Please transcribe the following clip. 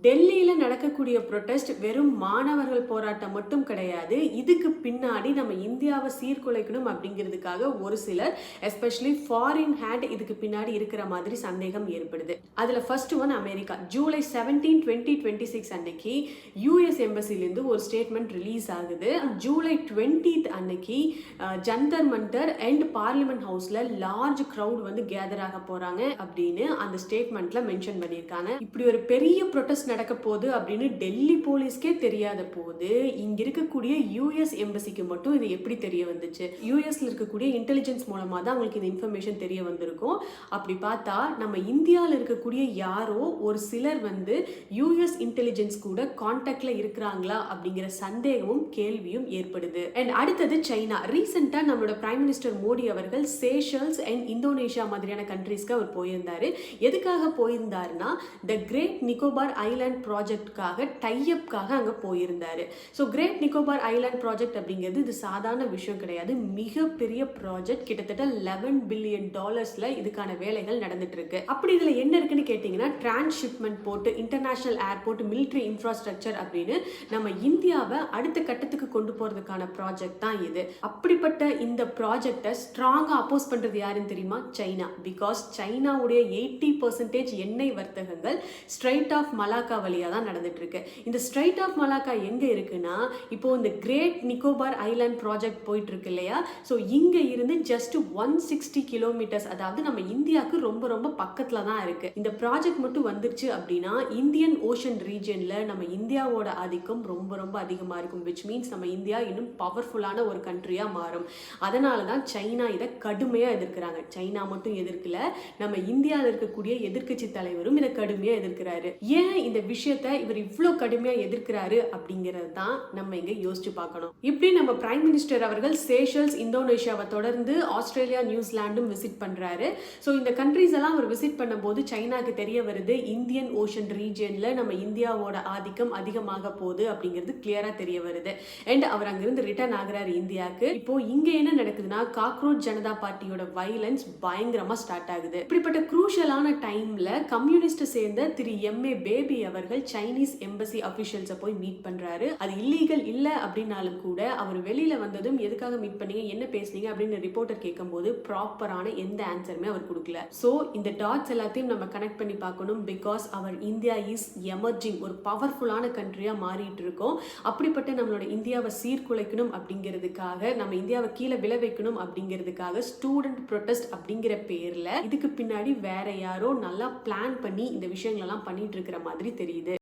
டெல்லியில நடக்கக்கூடிய ப்ரொடெஸ்ட் வெறும் மாணவர்கள் போராட்டம் மட்டும் கிடையாது. இதுக்கு பின்னாடி நம்ம இந்தியாவை சீர்குலைக்கணும் அப்படிங்கிறதுக்காக ஒரு சிலர் எஸ்பெஷலி ஃபாரின் ஹேண்ட் இதுக்கு பின்னாடி இருக்கிற மாதிரி சந்தேகம் ஏற்படுது. அதுல ஃபர்ஸ்ட் ஒன் அமெரிக்கா. ஜூலை 17, 2026 அன்னைக்கு யூஎஸ் எம்பசிலிருந்து ஒரு ஸ்டேட்மெண்ட் ரிலீஸ் ஆகுது. ஜூலை 20th அன்னைக்கு ஜந்தர் மந்தர் அண்ட் பார்லிமெண்ட் ஹவுஸ்ல லார்ஜ் கிரவுட் வந்து கேதர் ஆக போறாங்க அப்படின்னு அந்த ஸ்டேட்மெண்ட்ல மென்ஷன் பண்ணியிருக்காங்க. இப்படி ஒரு பெரிய ப்ரொடெஸ்ட் நடக்க போகுது அப்படின்னு டெல்லி போலீஸ்க்கே தெரியாத போது இங்க இருக்கக்கூடிய யூஎஸ் எம்பசிக்கு மட்டும் இது எப்படி தெரிய வந்துச்சு? யூஎஸ்ல இருக்கக்கூடிய இன்டெலிஜென்ஸ் மூலமா தான் அவங்களுக்கு இந்த இன்ஃபர்மேஷன் தெரிய வந்திருக்கும். அப்படி பார்த்தா நம்ம இந்தியாவில் இருக்கக்கூடிய யாரோ ஒரு சிலர் வந்து யூஎஸ் இன்டெலிஜென்ஸ் கூட கான்டாக்ட்ல இருக்கிறாங்களா அப்படிங்கிற சந்தேகமும் கேள்வியும் ஏற்படுது. அண்ட் அடுத்தது சைனா. ரீசெண்டா நம்மளோட பிரைம் மினிஸ்டர் மோடி அவர்கள் சேஷல்ஸ் அண்ட் இந்தோனேஷியா மாதிரியான கண்ட்ரீஸ்க்கு அவர் போயிருந்தாரு. எதுக்காக போயிருந்தாருன்னா த கிரேட் நிக்கோபார் ஐலாண்ட் ப்ராஜெக்ட்காக டைஅப்காக அங்கே போயிருந்தாரு. So great Nicobar island project அப்படிங்கிறது இது சாதாரண விஷயம் கிடையாது. மிகப்பெரிய ப்ராஜெக்ட், கிட்டத்தட்ட $11 பில்லியன் இதுக்கான வேலைகள் நடந்துட்டு இருக்கு. அப்படி இதுல என்ன இருக்குன்னு கேட்டீங்கன்னா transshipment port, international airport, military infrastructure அப்படின்னு நம்ம இந்தியாவை அடுத்த கட்டத்துக்கு கொண்டு போறதுக்கான ப்ராஜெக்ட் தான் இது. அப்படிப்பட்ட இந்த ப்ராஜெக்டை ஸ்ட்ராங்கா அப்போஸ் பண்றது யாருன்னு தெரியுமா? சைனா. பிகாஸ் சைனாவுடைய 80% எண்ணெய் வர்த்தகங்கள் ஸ்ட்ரைட் ஆஃப் மலாக்கா வழியா தான் நடந்துட்டு இருக்கு. இந்த ஸ்ட்ரைட் ஆஃப் மலாக்கா எங்க இருக்குன்னா, இப்போ இந்த கிரேட் நிக்கோபார் ஐலாண்ட் ப்ராஜெக்ட் போயிட்டு இருக்கு இல்லையா? ஸோ இங்க இருந்து ஜஸ்ட் 160 கிலோமீட்டர்ஸ், அதாவது நம்ம இந்தியாவுக்கு ரொம்ப ரொம்ப பக்கத்துல தான் இருக்கு. இந்த ப்ராஜெக்ட் மட்டும் வந்துருச்சு அப்படின்னா இந்தியன் ஓஷன் ரீஜன்ல நம்ம இந்தியாவோட ஆதிக்கம் ரொம்ப ரொம்ப அதிகமா இருக்கும். விச் மீன்ஸ் நம்ம இந்தியா இன்னும் பவர்ஃபுல்லான ஒரு கண்ட்ரியா மாறும். அதனால தான் சைனா இதை கடுமையா எதிர்க்கிறாங்க. சைனா மட்டும் எதிர்க்கல, நம்ம இந்தியாவில் இருக்கக்கூடிய எதிர்க்கட்சி தலைவரும் இதை கடுமையா எதிர்க்கிறாரு. ஏன் இந்த விஷயத்தை இவர் இவ்வளோ கடுமையா எதிர்க்கிறாரு அப்படிங்கிறது தான் நம்ம இங்க யோசிச்சு பார்க்கணும். இப்படி நம்ம பிரைம் மினிஸ்டர் அவர்கள் சேஷல்ஸ், இந்தோனேஷியாவை தொடர்ந்து ஆஸ்திரேலியா, நியூசிலாண்டும் விசிட் பண்றாரு. ஸோ இந்த கண்ட்ரிஸ் எல்லாம் அவர் விசிட் பண்ணும்போது சைனாக்கு தெரிய வருது இந்தியன் ஓஷன் ரீஜன்ல நம்ம இந்தியாவோட ஆதிக்கம் அதிகமாக போகுது அப்படிங்கிறது கிளியரா தெரிய வருது. அண்ட் அவர் அங்கிருந்து ரிட்டர்ன் ஆகிறாரு இந்தியாவுக்கு. இப்போ இங்க என்ன நடக்குதுன்னா, காக்ரோச் ஜனதா பார்ட்டியோட வைலன்ஸ் பயங்கரமா ஸ்டார்ட் ஆகுது. இப்படிப்பட்ட குரூஷியலான டைம்ல கம்யூனிஸ்ட் சேர்ந்த திரு எம்ஏ பேபி அவர்கள் சைனீஸ் எம்பசி அபிஷியல்ஸை போய் மீட் பண்றாரு. அது இல்லீகல் இல்ல அப்படின்னாலும் கூட அவர் வெளியில வந்ததும் எதுக்காக மீட் பண்ணீங்க, என்ன பேசுனீங்க அப்படின்னு ரிப்போர்ட்டர் கேட்கும்போது ப்ராப்பரான எந்த ஆன்சருமே அவர் கொடுக்கல. ஸோ இந்த டாட்ஸ் எல்லாத்தையும் நம்ம கனெக்ட் பண்ணி பார்க்கணும். பிகாஸ் அவர் இந்தியா இஸ் எமர்ஜிங், ஒரு பவர்ஃபுல்லான கண்ட்ரியா மாறிட்டு இருக்கோம். அப்படிப்பட்ட நம்மளோட இந்தியாவை சீர்குலைக்கணும் அப்படிங்கிறதுக்காக, நம்ம இந்தியாவை கீழே விளை வைக்கணும் அப்படிங்கிறதுக்காக ஸ்டூடெண்ட் ப்ரொடெஸ்ட் அப்படிங்கிற பேர்ல இதுக்கு பின்னாடி வேற யாரோ நல்லா பிளான் பண்ணி இந்த விஷயங்கள் எல்லாம் பண்ணிட்டு இருக்கிற மாதிரி தெரியுது.